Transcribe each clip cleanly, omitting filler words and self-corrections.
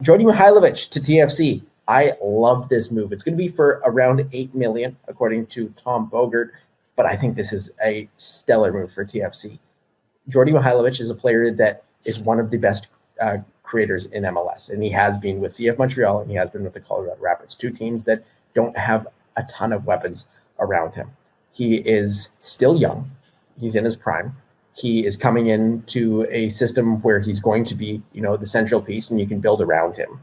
Djordje Mihailović to TFC. I love this move. It's going to be for around $8 million, according to Tom Bogert, but I think this is a stellar move for TFC. Djordje Mihailović is a player that is one of the best creators in MLS, and he has been with CF Montréal, and he has been with the Colorado Rapids, two teams that don't have a ton of weapons around him. He is still young. He's in his prime. He is coming into a system where he's going to be, the central piece, and you can build around him.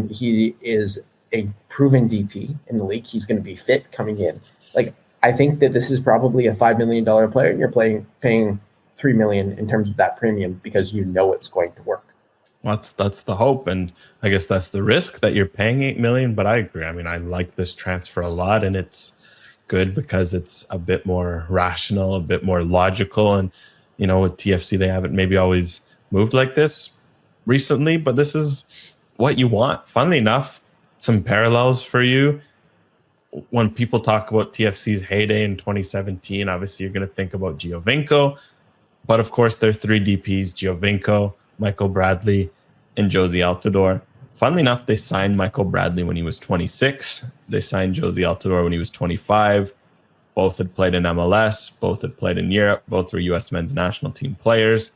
He is a proven DP in the league. He's going to be fit coming in. I think that this is probably a $5 million player, and you're paying $3 million in terms of that premium because it's going to work. Well, that's the hope, and I guess that's the risk that you're paying $8 million. But I agree. I mean, I like this transfer a lot, and it's good because it's a bit more rational, a bit more logical, and with TFC, they haven't maybe always moved like this recently, but this is what you want. Funnily enough, some parallels for you. When people talk about TFC's heyday in 2017, obviously you're going to think about Giovinco, but of course there are three DPs, Giovinco, Michael Bradley, and Jozy Altidore. Funnily enough, they signed Michael Bradley when he was 26. They signed Jozy Altidore when he was 25. Both had played in MLS. Both had played in Europe. Both were U.S. men's national team players.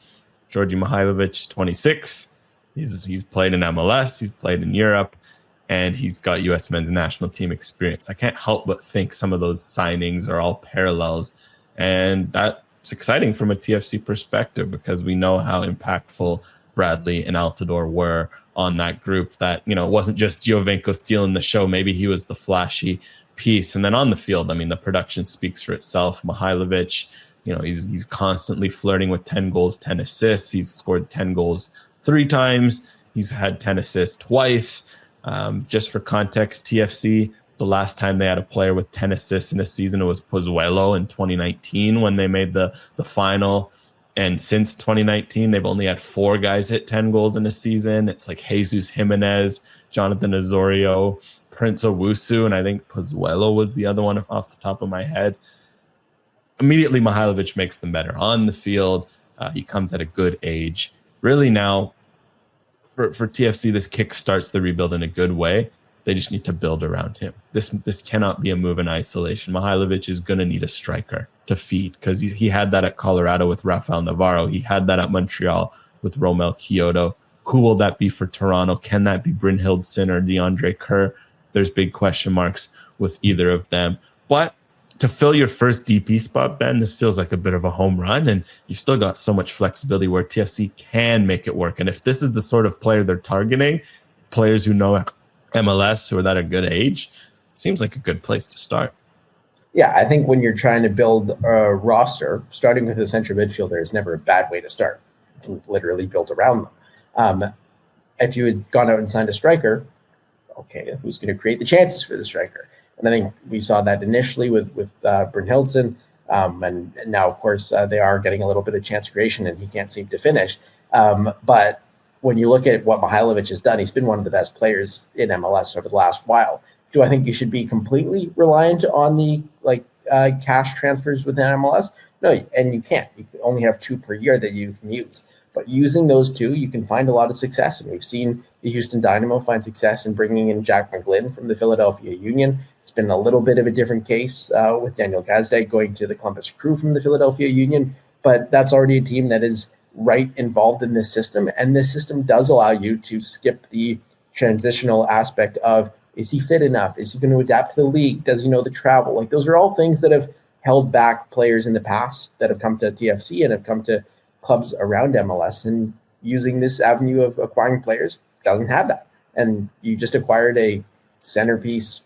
Djordje Mihailović, 26. He's played in MLS. He's played in Europe. And he's got U.S. men's national team experience. I can't help but think some of those signings are all parallels. And that's exciting from a TFC perspective because we know how impactful Bradley and Altidore were on that group. That, it wasn't just Giovinco stealing the show. Maybe he was the flashy piece. And then on the field, I mean, the production speaks for itself. Mihailović, he's constantly flirting with 10 goals, 10 assists. He's scored 10 goals 3 times. He's had 10 assists twice. Just for context, TFC, the last time they had a player with 10 assists in a season, was Pozuelo in 2019 when they made the final. And since 2019, they've only had 4 guys hit 10 goals in a season. It's like Jesus Jimenez, Jonathan Osorio, Prince Owusu, and I think Pozuelo was the other one off the top of my head. Immediately, Mihailović makes them better on the field. He comes at a good age. Really now, for TFC, this kickstarts the rebuild in a good way. They just need to build around him. This cannot be a move in isolation. Mihailović is going to need a striker to feed because he had that at Colorado with Rafael Navarro. He had that at Montreal with Romel Kyoto. Who will that be for Toronto? Can that be Brynhildsen or DeAndre Kerr? There's big question marks with either of them. But to fill your first DP spot, Ben, this feels like a bit of a home run, and you still got so much flexibility where TFC can make it work. And if this is the sort of player they're targeting, players who know MLS who are at a good age, seems like a good place to start. Yeah, I think when you're trying to build a roster, starting with a central midfielder is never a bad way to start. You can literally build around them. If you had gone out and signed a striker, okay, who's going to create the chances for the striker? And I think we saw that initially with Brynhildsen, and now, of course, they are getting a little bit of chance creation, and he can't seem to finish. But when you look at what Mihailović has done, he's been one of the best players in MLS over the last while. Do I think you should be completely reliant on the cash transfers within MLS? No, and you can't. You only have 2 per year that you can use. But using those 2, you can find a lot of success. And we've seen the Houston Dynamo find success in bringing in Jack McGlynn from the Philadelphia Union. It's been a little bit of a different case with Daniel Gazdag going to the Columbus Crew from the Philadelphia Union. But that's already a team that is right involved in this system. And this system does allow you to skip the transitional aspect of, is he fit enough? Is he going to adapt to the league? Does he know the travel? Those are all things that have held back players in the past that have come to TFC and have come to clubs around MLS, and using this avenue of acquiring players doesn't have that. And you just acquired a centerpiece,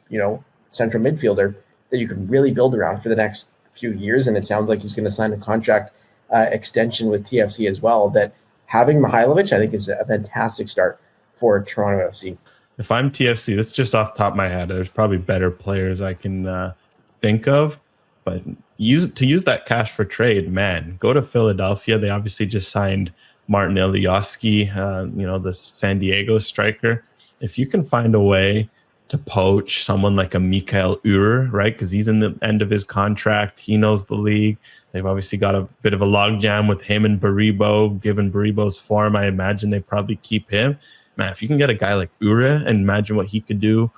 central midfielder that you can really build around for the next few years. And it sounds like he's going to sign a contract extension with TFC as well. That having Mihailović, I think, is a fantastic start for Toronto FC. If I'm TFC, this is just off the top of my head. There's probably better players I can think of, but use that cash for trade, man. Go to Philadelphia. They obviously just signed Martin Ilioski, the San Diego striker. If you can find a way to poach someone like a Mikael Uhre, right? Because he's in the end of his contract. He knows the league. They've obviously got a bit of a logjam with him and Baribo. Given Baribo's form, I imagine they probably keep him. man, if you can get a guy like Ure and imagine what he could do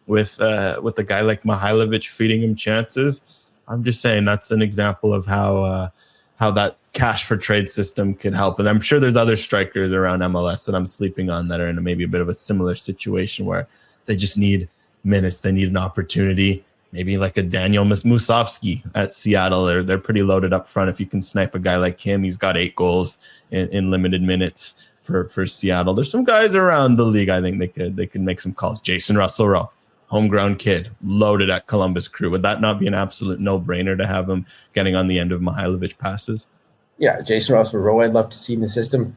with a guy like Mihailović feeding him chances, I'm just saying that's an example of how that cash for trade system could help. And I'm sure there's other strikers around MLS that I'm sleeping on that are in maybe a bit of a similar situation where they just need minutes, they need an opportunity. Maybe like a Daniel Musovski at Seattle. They're pretty loaded up front. If you can snipe a guy like him, he's got 8 goals in limited minutes for Seattle. There's some guys around the league I think they could make some calls. Jason Russell-Rowe, homegrown kid, loaded at Columbus Crew. Would that not be an absolute no-brainer to have him getting on the end of Mihailović passes? Yeah, Jason Russell-Rowe, I'd love to see in the system.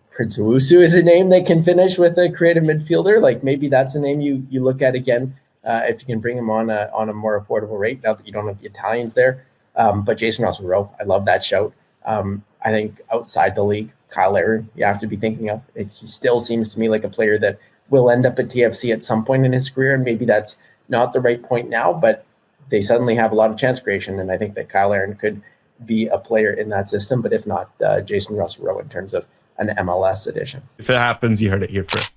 Prince Owusu is a name that can finish with a creative midfielder. Like maybe that's a name you look at again. If you can bring him on a more affordable rate, now that you don't have the Italians there. But Jason Russell-Rowe, I love that shout. I think outside the league, Kyle Aaron, you have to be thinking of. He still seems to me like a player that will end up at TFC at some point in his career, and maybe that's not the right point now, but they suddenly have a lot of chance creation, and I think that Kyle Aaron could be a player in that system, but if not, Jason Russell-Rowe in terms of an MLS edition. If it happens, you heard it here first.